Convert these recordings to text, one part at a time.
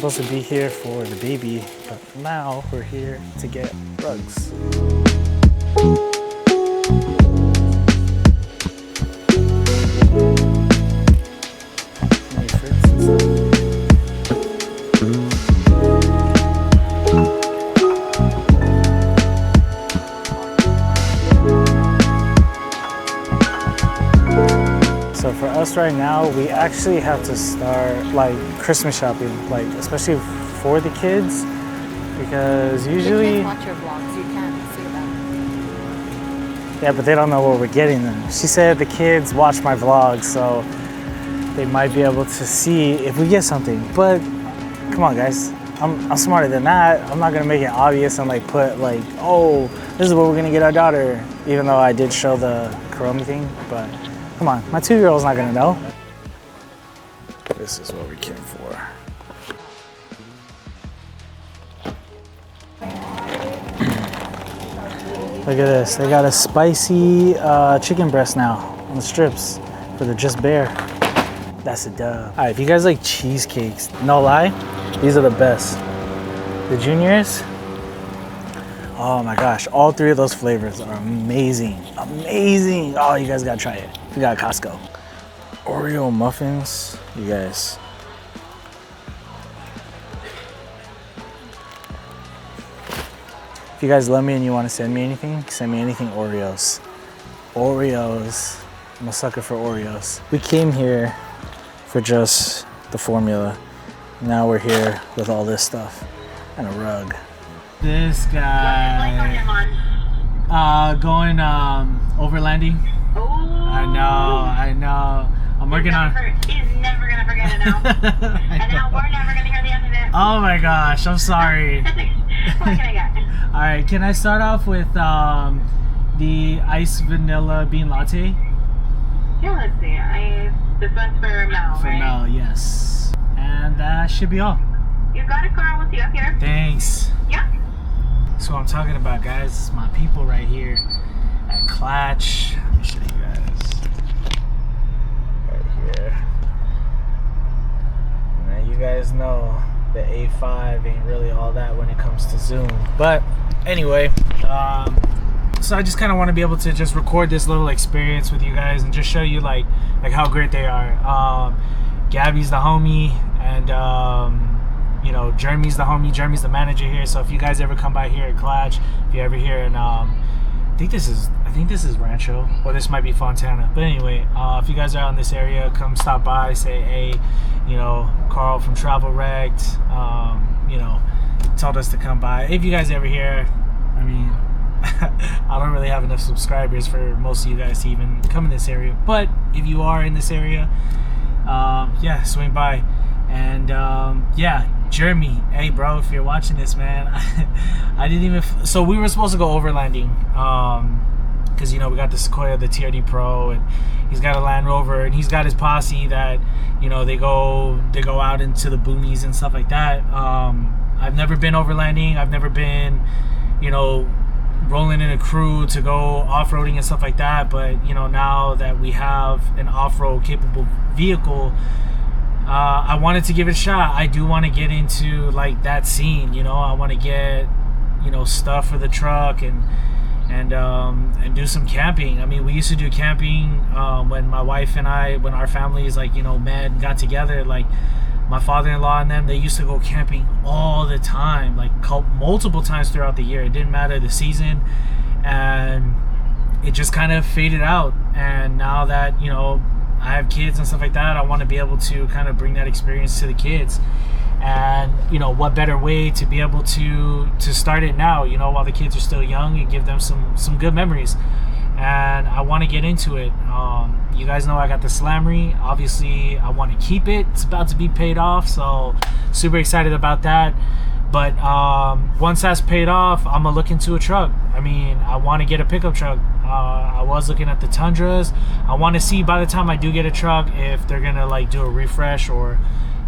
supposed to be here for the baby, but now we're here to get rugs. So for us right now, we actually have to start like Christmas shopping, like especially for the kids, because usually... They can't watch your vlogs, you can't see them. Yeah, but they don't know what we're getting them. She said the kids watch my vlogs, so they might be able to see if we get something. But come on, guys, I'm smarter than that. I'm not gonna make it obvious and like put like, oh, this is what we're gonna get our daughter, even though I did show the Kuromi thing, but come on, my 2-year-old's not gonna know. This is what we came for. Look at this, they got a spicy chicken breast now on the strips for the just bare. That's a dub. All right, if you guys like cheesecakes, no lie, these are the best. The juniors, oh my gosh, all 3 of those flavors are amazing. Amazing. Oh, you guys gotta try it. We got Costco. Oreo muffins, you guys. If you guys love me and you want to send me anything Oreos. Oreos. I'm a sucker for Oreos. We came here for just the formula. Now we're here with all this stuff and a rug. This guy going overlanding. Oh, I know. I'm working on. He's never gonna forget it now. And now we're never gonna hear the end of it. Oh my gosh, I'm sorry. What can I get? All right, can I start off with the iced vanilla bean latte? Yeah, let's see. This one's for Mel, For right? Mel, yes. And that should be all. You got it, Carl. We'll see you up here. Thanks. Yeah. So what I'm talking about, guys, is my people right here at Clutch. Let me show you guys. Right here. Now you guys know the A5 ain't really all that when it comes to Zoom. But anyway, so I just kind of want to be able to just record this little experience with you guys and just show you like how great they are. Gabby's the homie, and you know, Jeremy's the homie. Jeremy's the manager here. So if you guys ever come by here at Clutch, if you're ever here, and I think this is Rancho, or this might be Fontana. But anyway, if you guys are in this area, come stop by, say hey, you know, Carl from Travel Wrecked, you know, told us to come by. If you guys ever here, I mean, I don't really have enough subscribers for most of you guys to even come in this area. But if you are in this area, yeah, swing by. And yeah, Jeremy, hey bro, if you're watching this, man, I didn't even, so we were supposed to go overlanding, because you know we got the Sequoia, the TRD Pro, and he's got a Land Rover, and he's got his posse that, you know, they go out into the boonies and stuff like that. I've never been overlanding. I've never been, you know, rolling in a crew to go off-roading and stuff like that. But you know, now that we have an off-road capable vehicle, I wanted to give it a shot. I do want to get into like that scene, you know. I want to get, you know, stuff for the truck and do some camping. I mean, we used to do camping when my wife and I, when our families, like, you know, met and got together. Like my father-in-law and them, they used to go camping all the time, like multiple times throughout the year. It didn't matter the season, and it just kind of faded out. And now that, you know, I have kids and stuff like that, I want to be able to kind of bring that experience to the kids. And you know, what better way to be able to start it now, you know, while the kids are still young, and give them some good memories. And I want to get into it. You guys know I got the Slamry. Obviously I want to keep it. It's about to be paid off, so super excited about that. But once that's paid off, I'm gonna look into a truck. I mean, I want to get a pickup truck. I was looking at the Tundras. I want to see by the time I do get a truck if they're gonna like do a refresh, or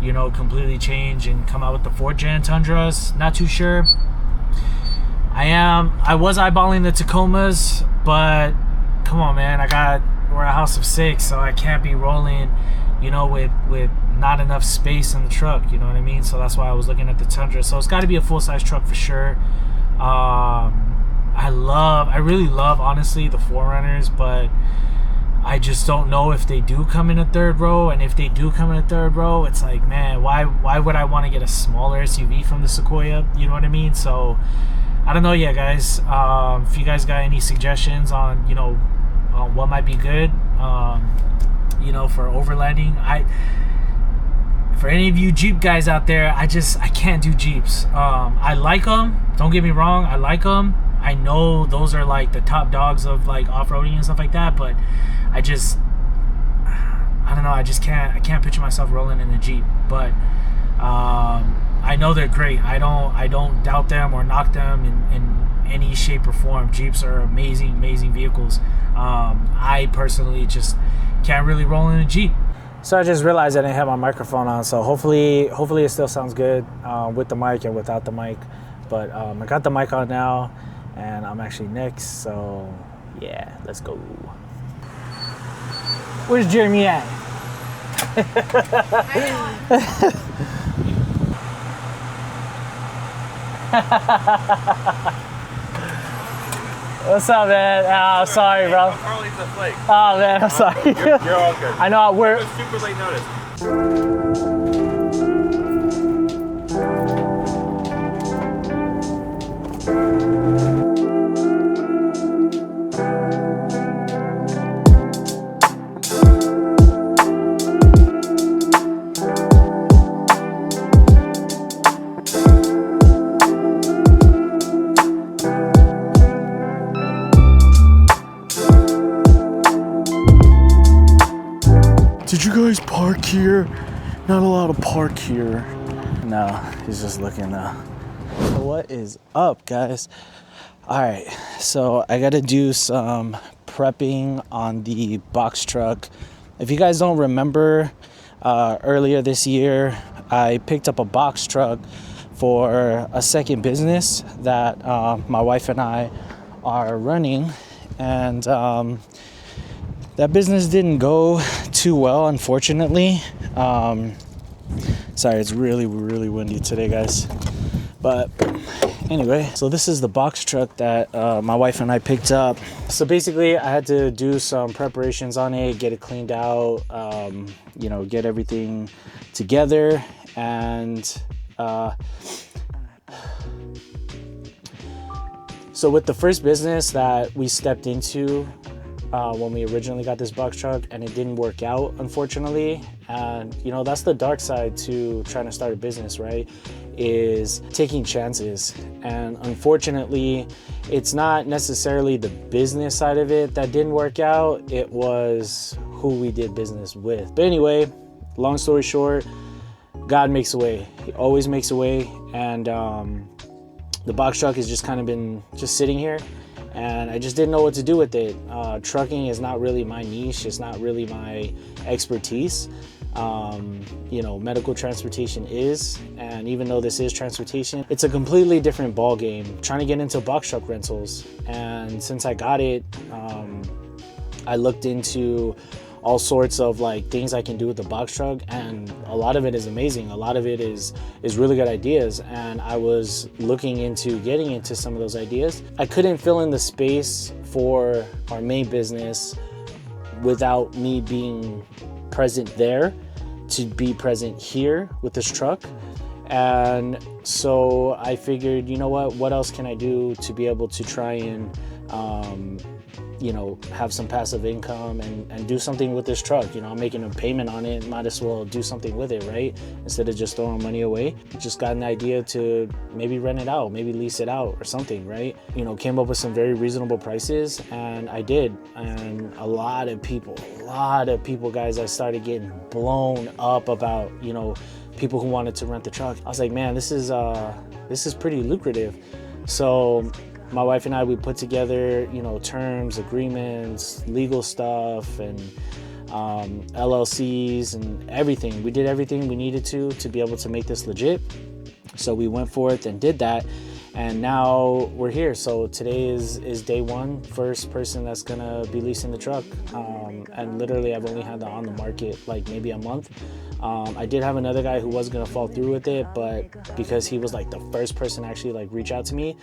you know, completely change and come out with the 4th gen Tundras. Not too sure. I was eyeballing the Tacomas, but come on, man, we're a house of 6, so I can't be rolling, you know, with not enough space in the truck, you know what I mean? So that's why I was looking at the Tundra. So it's got to be a full-size truck for sure. I really love, honestly, the 4Runners, but I just don't know if they do come in a third row. And if they do come in a third row, it's like, man, why would I want to get a smaller SUV from the Sequoia? You know what I mean? So I don't know yet, guys. If you guys got any suggestions on, you know, what might be good, you know, for overlanding, for any of you Jeep guys out there, I can't do Jeeps. I like them, don't get me wrong, I like them. I know those are like the top dogs of like off-roading and stuff like that, but I don't know, I can't picture myself rolling in a Jeep. But I know they're great. I don't doubt them or knock them in any shape or form. Jeeps are amazing vehicles. I personally just can't really roll in a Jeep. So I just realized I didn't have my microphone on, so hopefully it still sounds good with the mic and without the mic. But I got the mic on now, and I'm actually next, so yeah, let's go. Where's Jeremy at? What's up, man? Oh, sorry, bro. Carly's a flake. Oh, man, I'm sorry. You're all good. I know we're super late notice. Did you guys park here? Not allowed to park here. No, he's just looking. So what is up, guys? All right, so I gotta do some prepping on the box truck. If you guys don't remember, earlier this year, I picked up a box truck for a second business that my wife and I are running, and that business didn't go too well, unfortunately. Sorry, it's really windy today, guys. But anyway, so this is the box truck that my wife and I picked up. So basically, I had to do some preparations on it, get it cleaned out, you know, get everything together. And so with the first business that we stepped into, when we originally got this box truck, and it didn't work out, unfortunately. And you know, that's the dark side to trying to start a business, right? Is taking chances. And unfortunately, it's not necessarily the business side of it that didn't work out, it was who we did business with. But anyway, long story short, God makes a way. He always makes a way. And the box truck has just kind of been just sitting here, and I just didn't know what to do with it. Trucking is not really my niche. It's not really my expertise. You know, medical transportation is, and even though this is transportation, it's a completely different ball game. Trying to get into box truck rentals, and since I got it, I looked into all sorts of like things I can do with the box truck, and a lot of it is amazing. A lot of it is really good ideas, and I was looking into getting into some of those ideas. I couldn't fill in the space for our main business without me being present there to be present here with this truck. And so I figured, you know what else can I do to be able to try and you know, have some passive income and do something with this truck. You know, I'm making a payment on it, might as well do something with it, right? Instead of just throwing money away. Just got an idea to maybe rent it out, maybe lease it out or something, right? You know, came up with some very reasonable prices, and I did. And a lot of people, guys, I started getting blown up about, you know, people who wanted to rent the truck. I was like, man, this is pretty lucrative. So my wife and I, we put together, you know, terms, agreements, legal stuff, and LLCs and everything. We did everything we needed to be able to make this legit. So we went forth and did that. And now we're here. So today is day one, first person that's gonna be leasing the truck. And literally I've only had that on the market like maybe a month. I did have another guy who was gonna fall through with it, but because he was like the first person to actually like reach out to me,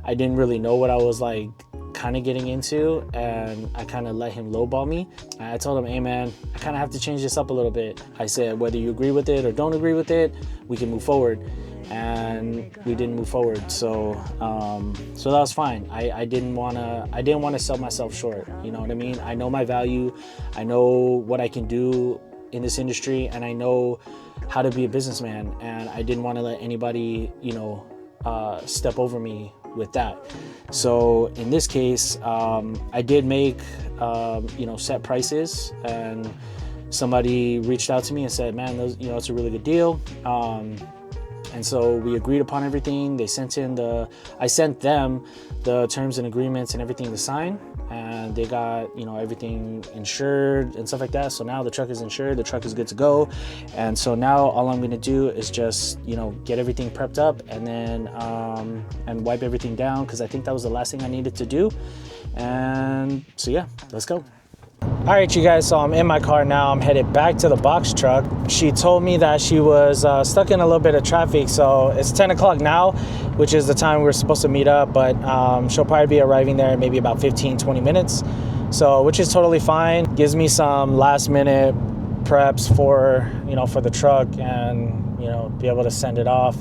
I didn't really know what I was like kind of getting into, and I kind of let him lowball me. I told him, hey man, I kind of have to change this up a little bit. I said, whether you agree with it or don't agree with it, we can move forward. And we didn't move forward, so that was fine. I didn't want to sell myself short, you know what I mean? I know my value, I know what I can do in this industry, and I know how to be a businessman, and I didn't want to let anybody, you know, step over me with that. So in this case, I did make you know, set prices, and somebody reached out to me and said, man, those, you know, it's a really good deal. And so we agreed upon everything. They sent in I sent them the terms and agreements and everything to sign, and they got, you know, everything insured and stuff like that. So now the truck is insured, the truck is good to go. And so now all I'm gonna do is just, you know, get everything prepped up and then and wipe everything down, because I think that was the last thing I needed to do. And so yeah, let's go. All right, you guys, so I'm in my car now. I'm headed back to the box truck. She told me that she was stuck in a little bit of traffic, so it's 10 o'clock now, which is the time we're supposed to meet up, but she'll probably be arriving there in maybe about 15-20 minutes, so which is totally fine. Gives me some last minute preps for, you know, for the truck, and, you know, be able to send it off.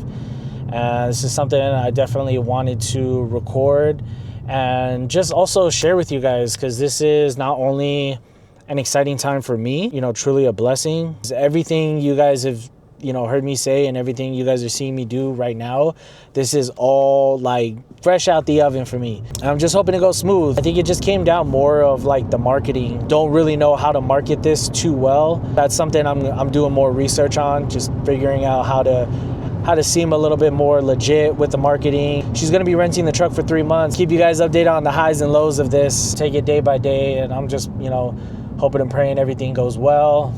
And this is something I definitely wanted to record and just also share with you guys, because this is not only an exciting time for me, you know, truly a blessing. Everything you guys have, you know, heard me say and everything you guys are seeing me do right now, this is all like fresh out the oven for me. And I'm just hoping to go smooth. I think it just came down more of like the marketing. Don't really know how to market this too well. That's something I'm doing more research on, just figuring out how to seem a little bit more legit with the marketing. She's gonna be renting the truck for 3 months. Keep you guys updated on the highs and lows of this. Take it day by day, and I'm just, you know, hoping and praying everything goes well,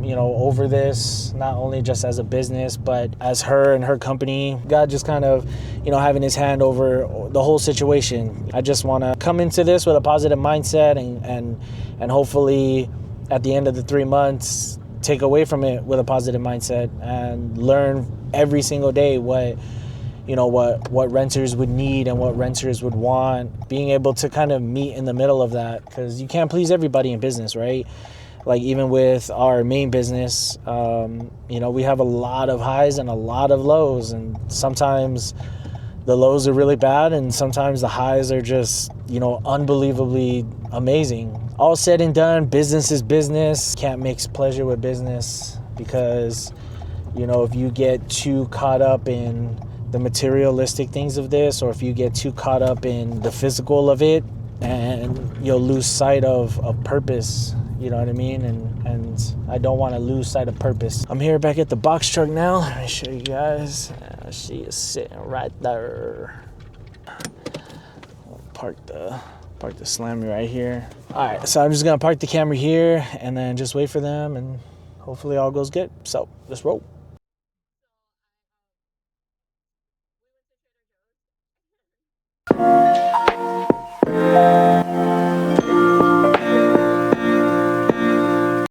you know, over this, not only just as a business, but as her and her company. God just kind of, you know, having his hand over the whole situation. I just wanna come into this with a positive mindset, and hopefully at the end of the 3 months, take away from it with a positive mindset and learn every single day what, you know, what renters would need and what renters would want. Being able to kind of meet in the middle of that, because you can't please everybody in business, right? Like even with our main business, you know, we have a lot of highs and a lot of lows, and sometimes the lows are really bad, and sometimes the highs are just, you know, unbelievably amazing. All said and done, business is business. Can't mix pleasure with business, because, you know, if you get too caught up in the materialistic things of this, or if you get too caught up in the physical of it, and you'll lose sight of purpose, you know what I mean? And I don't want to lose sight of purpose. I'm here back at the box truck now. Let me show you guys. She is sitting right there. I'll park the Slammy right here. All right, so I'm just gonna park the camera here and then just wait for them, and hopefully all goes good. So let's roll.